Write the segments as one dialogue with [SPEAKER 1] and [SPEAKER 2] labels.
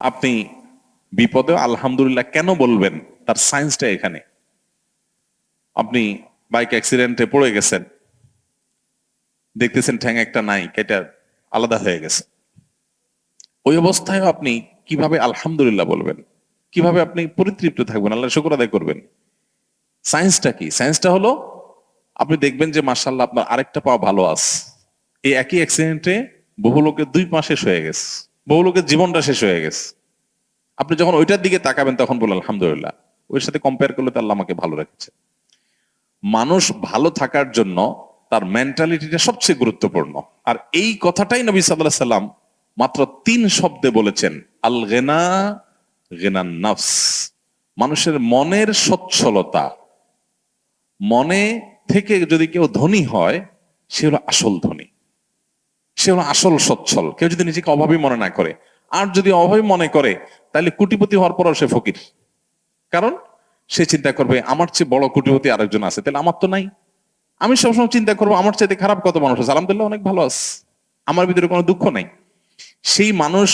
[SPEAKER 1] আপনি বিপদে আলহামদুলিল্লাহ কেন বলবেন, তার সায়েন্সটা এখানে। আপনি বাইক অ্যাক্সিডেন্টে পড়ে গেছেন, দেখতেছেন ঠ্যাং একটা নাই, কেটে আলাদা হয়ে গেছে। ওই অবস্থায় আপনি কিভাবে আলহামদুলিল্লাহ বলবেন, কিভাবে আপনি পরিতৃপ্ত থাকবেন, আল্লাহ শুকর আদায় করবেন? সায়েন্সটা কি? সায়েন্সটা হলো আপনি দেখবেন যে মাশাআল্লাহ আপনার আরেকটা পা ভালো আছে। এই একই অ্যাক্সিডেন্টে বহু লোকের 2 পা শেষ হয়ে গেছে, বহু লোকের জীবনটা শেষ হয়ে গেছে। আপনি যখন ওইটার দিকে তাকাবেন তখন বললেন আলহামদুলিল্লাহ, ওর সাথে কম্পেয়ার করলে তো আল্লাহ আমাকে ভালো রেখেছে। মানুষ ভালো থাকার জন্য তার মেন্টালিটিটা সবচেয়ে গুরুত্বপূর্ণ। আর এই কথাটাই নবী সাল্লাল্লাহু আলাইহি সাল্লাম মাত্র 3 শব্দে বলেছেন, আল গিনা গিনান নফস। মানুষের মনের সচ্ছলতা, মনে থেকে যদি কেউ ধনী হয়, সে হলো আসল ধনী, সে হলো আসল সচ্ছল। কেউ যদি নিজেকে অভাবী মনে না করে, আর যদি অভাবী মনে করে, তাহলে কোটিপতি হওয়ার পরও সে ফকির। কারণ সে চিন্তা করবে আমার চেয়ে বড় কোটিপতি আরেকজন আছে, তাহলে আমার তো নাই। আমি সবসময় চিন্তা করবো আমার চাইতে খারাপ কত মানুষ আছে, আলহামদুলিল্লাহ অনেক ভালো আছে, আমার ভিতরে কোনো দুঃখ নাই। সেই মানুষ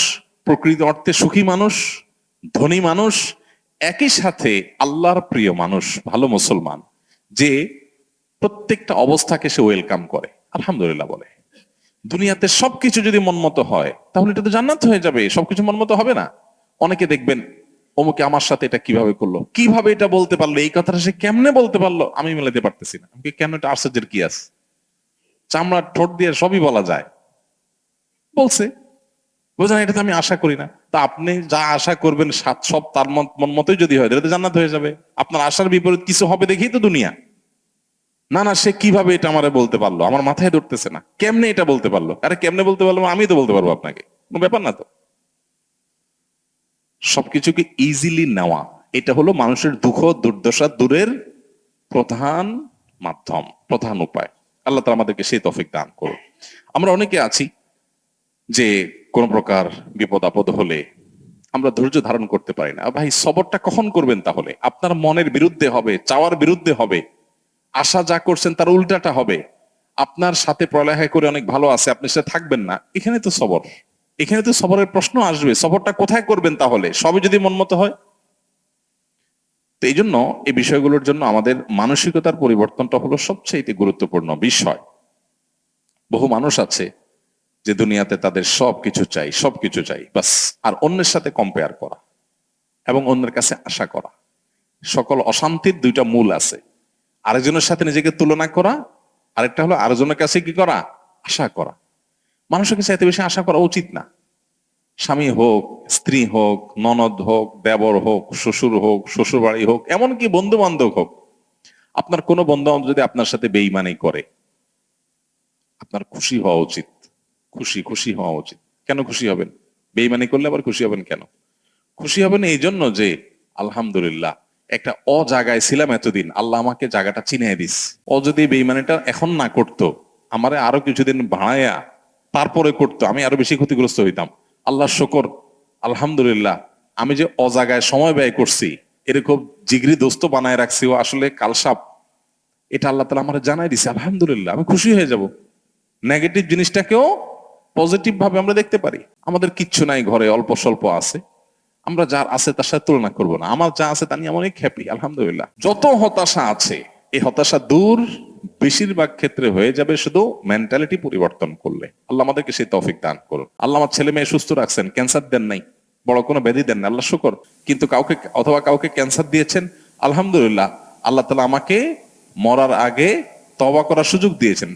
[SPEAKER 1] প্রকৃত অর্থে সুখী মানুষ, ধনী মানুষ, একই সাথে আল্লাহর প্রিয় মানুষ, ভালো মুসলমান, যে প্রত্যেকটা অবস্থাকে সে ওয়েলকাম করে, আলহামদুলিল্লাহ বলে। দুনিয়াতে সবকিছু যদি মনমতো হয় তাহলে এটা তো জান্নাত হয়ে যাবে। সবকিছু মনমতো হবে না। অনেকে দেখবেন অমুকে আমার সাথে এটা কিভাবে করলো, কিভাবে এটা বলতে পারলো, এই কথাটা সে কেমনে বলতে পারলো, আমি মেলাতে পারতেছি না। আমাকে কেন, এটা আশ্চর্যের কি আছে? চামড়ার ঠোঁট দিয়ে সবই বলা যায়, বলছে। বোঝেন, এটা তো আমি আশা করি না। তা আপনি যা আশা করবেন সব তার মন মতোই যদি হয়, তাহলে তো জান্নাত হয়ে যাবে। আপনার আশার বিপরীত কিছু হবে দেখেই তো দুনিয়া। না না, সে কিভাবে এটা আমারে বলতে পারলো, আমার মাথায় ধরতেছে না, কেমনে এটা বলতে পারলো। আরে কেমনে বলতে পারলো, আমি তো বলতে পারবো আপনাকে, কোনো ব্যাপার না তো। সবকিছুকে ইজিলি নেওয়া, এটা হলো মানুষের দুঃখ দুর্দশা দূরের প্রধান মাধ্যম, প্রধান উপায়। আল্লাহ তাআলা আমাদেরকে সেই তৌফিক দান করুন। আমরা অনেকে আছি যে কোন প্রকার বিপদ আপদ হলে আমরা ধৈর্য ধারণ করতে পারি না। ভাই, সবরটা কখন করবেন? তাহলে আপনার মনের বিরুদ্ধে হবে, চাওয়ার বিরুদ্ধে হবে, আশা যা করছেন তার উল্টাটা হবে। আপনার সাথে পড়ালেখা করে অনেক ভালো আছে, আপনি সেটা থাকবেন না, এখানে তো সবর, এখানে তো সবরের প্রশ্ন আসবে। সবরটা কোথায় করবেন তাহলে, সবই যদি মন মতো হয়? তো এই জন্য এই বিষয়গুলোর জন্য আমাদের মানসিকতার পরিবর্তনটা হলো সবচেয়ে গুরুত্বপূর্ণ বিষয়। বহু মানুষ আছে যে দুনিয়াতে তাদের সবকিছু চাই, সবকিছু চাই বাস, আর অন্যের সাথে কম্পেয়ার করা এবং অন্যের কাছে আশা করা। সকল অশান্তির 2টা মূল আছে, আরেকজনের সাথে নিজেকে তুলনা করা, আরেকটা হলো আরেকজনের কাছে কি করা, আশা করা। মানুষের কাছে এত বেশি আশা করা উচিত না। স্বামী হোক, স্ত্রী হোক, ননদ হোক, দেবর হোক, শ্বশুর হোক, শ্বশুর বাড়ি হোক, এমনকি বন্ধু বান্ধব হোক, আপনার কোনো বন্ধু বান্ধব যদি আপনার সাথে বেইমানি করে, আপনার খুশি হওয়া উচিত। খুশি খুশি হওয়া উচিত। কেন খুশি হবেন? বেইমানি করলে আবার খুশি হবেন কেন? খুশি হবেন এই জন্য যে আলহামদুলিল্লাহ, একটা জায়গায় ছিলাম এতদিন, আল্লাহ আমাকে জায়গাটা চিনিয়ে দিস। যদি বেইমানিটা এখন না করতো, আমারে আরো কিছুদিন ভাড়ায়া তারপরে করতো, আমি আরো বেশি ক্ষতিগ্রস্ত হইতাম। আল্লাহ শুকর, আলহামদুলিল্লাহ, আমি যে জায়গায় সময় ব্যয় করছি, এরকম জিগরি দোস্ত বানায় রাখছি, ও আসলে কালসাপ, এটা আল্লাহ তাআলা আমার জানাই দিছে। আলহামদুলিল্লাহ, আমি খুশি হয়ে যাব। নেগেটিভ জিনিসটাকেও পজিটিভ ভাবে আমরা দেখতে পারি। আমাদের কিচ্ছু নাই ঘরে, অল্প স্বল্প আছে, আমরা যার আছে তার সাথে তুলনা করবো না। আমার যা আছে তা নিয়ে অনেক হ্যাপি, আলহামদুলিল্লাহ। যত হতাশা আছে, এই হতাশা দূর বেশিরভাগ ক্ষেত্রে হয়ে যাবে শুধু মেন্টালিটি পরিবর্তন করলে। আল্লাহ আমাদেরকে সেই তৌফিক দান করুন। আল্লাহ আমার ছেলে মেয়ে সুস্থ রাখছেন, ক্যান্সার দেন নাই, বড় কোনো ব্যাধি দেন না, আল্লাহ শুকর। কিন্তু কাউকে ক্যান্সার দিয়েছেন, আলহামদুলিল্লাহ, আল্লাহ তাআলা আমাকে মরার আগে তওবা করার সুযোগ দিয়েছেন।